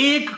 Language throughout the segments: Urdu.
1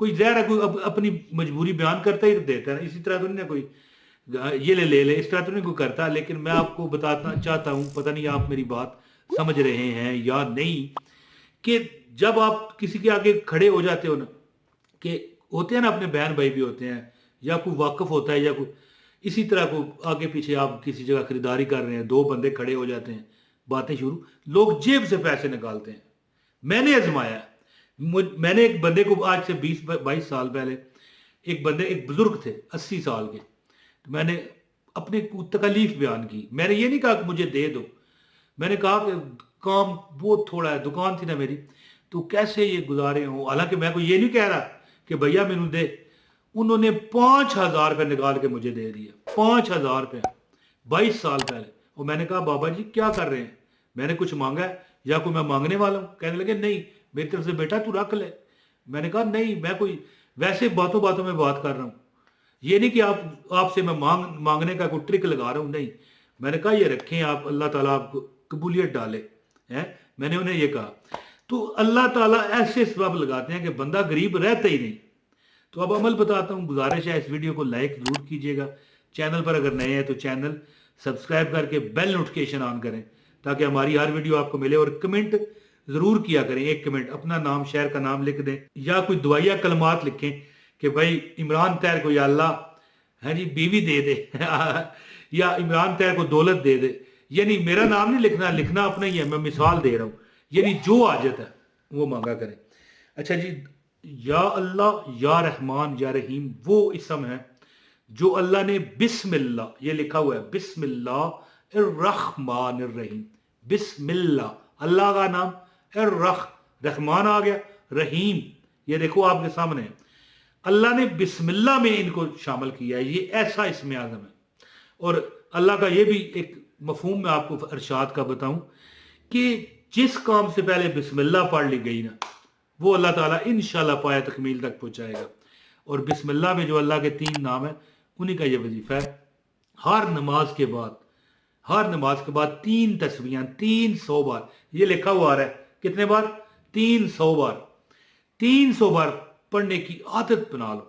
کوئی ظاہر ہے کوئی اپنی مجبوری بیان کرتا ہی دیتا ہے نا، اسی طرح تو نہیں کوئی یہ لے اس طرح تو نہیں کوئی کرتا. لیکن میں آپ کو بتانا چاہتا ہوں، پتہ نہیں آپ میری بات سمجھ رہے ہیں یا نہیں، کہ جب آپ کسی کے آگے کھڑے ہو جاتے ہو نا، کہ ہوتے ہیں نا اپنے بہن بھائی بھی ہوتے ہیں، یا کوئی واقف ہوتا ہے، یا کوئی اسی طرح کو آگے پیچھے آپ کسی جگہ خریداری کر رہے ہیں، دو بندے کھڑے ہو جاتے ہیں، باتیں شروع، لوگ جیب سے پیسے نکالتے ہیں. میں نے آزمایا ہے. میں نے ایک بندے کو آج سے 20-22 سال پہلے ایک بزرگ تھے 80 سال کے، تو میں نے اپنے تکلیف بیان کی. میں نے یہ نہیں کہا کہ مجھے دے دو، میں نے کہا کہ کام بہت تھوڑا ہے، دکان تھی نا میری، تو کیسے یہ گزارے ہوں. حالانکہ میں کو یہ نہیں کہہ رہا کہ بھیا مینو دے. انہوں نے 5,000 روپے نکال کے مجھے دے دیا، 5,000 روپے 22 سال پہلے. اور میں نے کہا بابا جی کیا کر رہے ہیں، میں نے کچھ مانگا ہے یا کوئی میں مانگنے والا ہوں؟ کہنے لگے نہیں میری طرف سے بیٹا تو رکھ لے. میں نے کہا نہیں، میں کوئی ویسے باتوں باتوں میں بات کر رہا ہوں، یہ نہیں کہ آپ سے میں مانگنے کا کوئی ٹرک لگا رہا ہوں، نہیں. میں نے کہا یہ رکھیں آپ، اللہ تعالیٰ آپ کو قبولیت ڈالے. میں نے انہیں یہ کہا. تو اللہ تعالیٰ ایسے سبب لگاتے ہیں کہ بندہ غریب رہتا ہی نہیں. تو اب عمل بتاتا ہوں. گزارش ہے اس ویڈیو کو لائک ضرور کیجیے گا. چینل پر اگر نئے ہیں تو چینل سبسکرائب کر کے بیل نوٹیفکیشن آن کریں تاکہ ہماری ہر ویڈیو آپ کو ملے. اور کمنٹ ضرور کیا کریں، ایک کمنٹ اپنا نام شہر کا نام لکھ دیں، یا کوئی دعائیہ کلمات لکھیں کہ بھائی عمران طاہر کو یا اللہ جی بیوی دے دے یا عمران طاہر کو دولت دے دے. یعنی میرا نام نہیں لکھنا اپنا ہی ہے، میں مثال دے رہا ہوں. یعنی جو حاجت ہے وہ مانگا کریں. اچھا جی، یا اللہ یا رحمان یا رحیم وہ اسم ہے جو اللہ نے بسم اللہ یہ لکھا ہوا ہے، بسم اللہ الرحمن الرحیم. بسم اللہ، اللہ کا نام، رحمان آ گیا، رحیم یہ دیکھو آپ کے سامنے ہے. اللہ نے بسم اللہ میں ان کو شامل کیا ہے. یہ ایسا اسم اعظم ہے. اور اللہ کا یہ بھی ایک مفہوم میں آپ کو ارشاد کا بتاؤں کہ جس کام سے پہلے بسم اللہ پڑھ لی گئی نا، وہ اللہ تعالیٰ انشاءاللہ پایہ تکمیل تک پہنچائے گا. اور بسم اللہ میں جو اللہ کے 3 نام ہیں انہی کا یہ وظیفہ ہے. ہر نماز کے بعد 3 تسبیحاں 300 بار، یہ لکھا ہوا آ رہا ہے کتنے بار؟ 300 بار. 300 بار پڑھنے کی عادت بنا لو.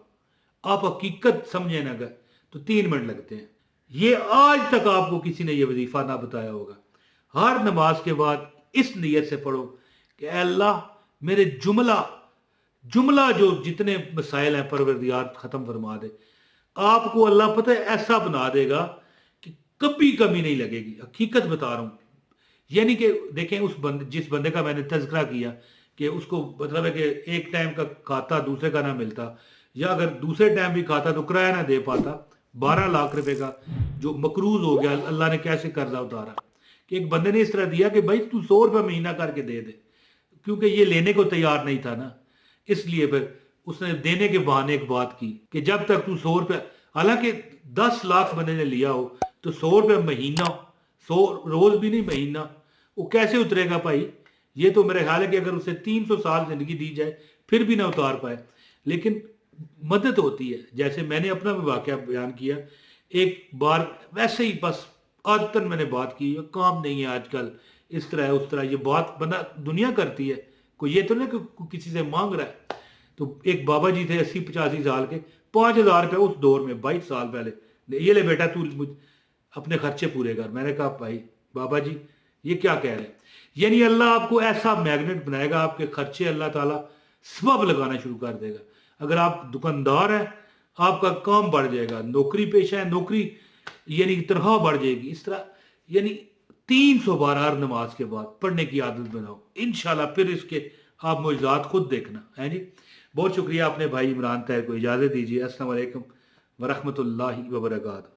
آپ حقیقت سمجھیں نا اگر تو 3 منٹ لگتے ہیں. یہ آج تک آپ کو کسی نے یہ وظیفہ نہ بتایا ہوگا. ہر نماز کے بعد اس نیت سے پڑھو کہ اے اللہ میرے جملہ جو جتنے مسائل ہیں پروردگار ختم فرما دے. آپ کو اللہ پتہ ہے ایسا بنا دے گا کہ کبھی کمی نہیں لگے گی. حقیقت بتا رہا ہوں. یعنی کہ دیکھیں جس بندے کا میں نے تذکرہ کیا کہ اس کو مطلب ہے کہ ایک ٹائم کا کھاتا دوسرے کا نہ ملتا، یا اگر دوسرے ٹائم بھی کھاتا تو کرایہ نہ دے پاتا. 12 لاکھ روپے کا جو مقروض ہو گیا، اللہ نے کیسے قرضہ اتارا کہ ایک بندے نے اس طرح دیا کہ بھائی تو 100 روپے مہینہ کر کے دے دے، کیونکہ یہ لینے کو تیار نہیں تھا نا. اس لیے پھر اس نے دینے کے بہانے ایک بات کی کہ جب تک تو 100 روپے، حالانکہ 10 لاکھ بندے نے لیا ہو تو 100 روپے مہینہ، 100 روز بھی نہیں مہینہ، وہ کیسے اترے گا بھائی؟ یہ تو میرے خیال ہے کہ اگر اسے 300 سال زندگی دی جائے پھر بھی نہ اتار پائے. لیکن مدد ہوتی ہے. جیسے میں نے اپنا بھی واقعہ بیان کیا، ایک بار ویسے ہی بس عادتاً میں نے بات کی، کام نہیں ہے آج کل، اس طرح ہے اس طرح، یہ بات بندہ دنیا کرتی ہے، کوئی یہ تو نہیں کہ کسی سے مانگ رہا ہے. تو ایک بابا جی تھے 80-85 سال کے، 5,000 روپے اس دور میں 22 سال پہلے، یہ لے بیٹا تو اپنے خرچے پورے کر. میں نے کہا بھائی بابا جی یہ کیا کہہ رہے ہیں؟ یعنی اللہ آپ کو ایسا میگنیٹ بنائے گا، آپ کے خرچے اللہ تعالیٰ سبب لگانا شروع کر دے گا. اگر آپ دکاندار ہیں آپ کا کام بڑھ جائے گا، نوکری پیشہ ہے نوکری یعنی تنخواہ بڑھ جائے گی. اس طرح یعنی 300 بار ہر نماز کے بعد پڑھنے کی عادت بناؤ انشاءاللہ، پھر اس کے آپ معجزات خود دیکھنا ہے جی. بہت شکریہ. اپنے بھائی عمران طاہر کو اجازت دیجیے. السلام علیکم ورحمۃ اللہ وبرکاتہ.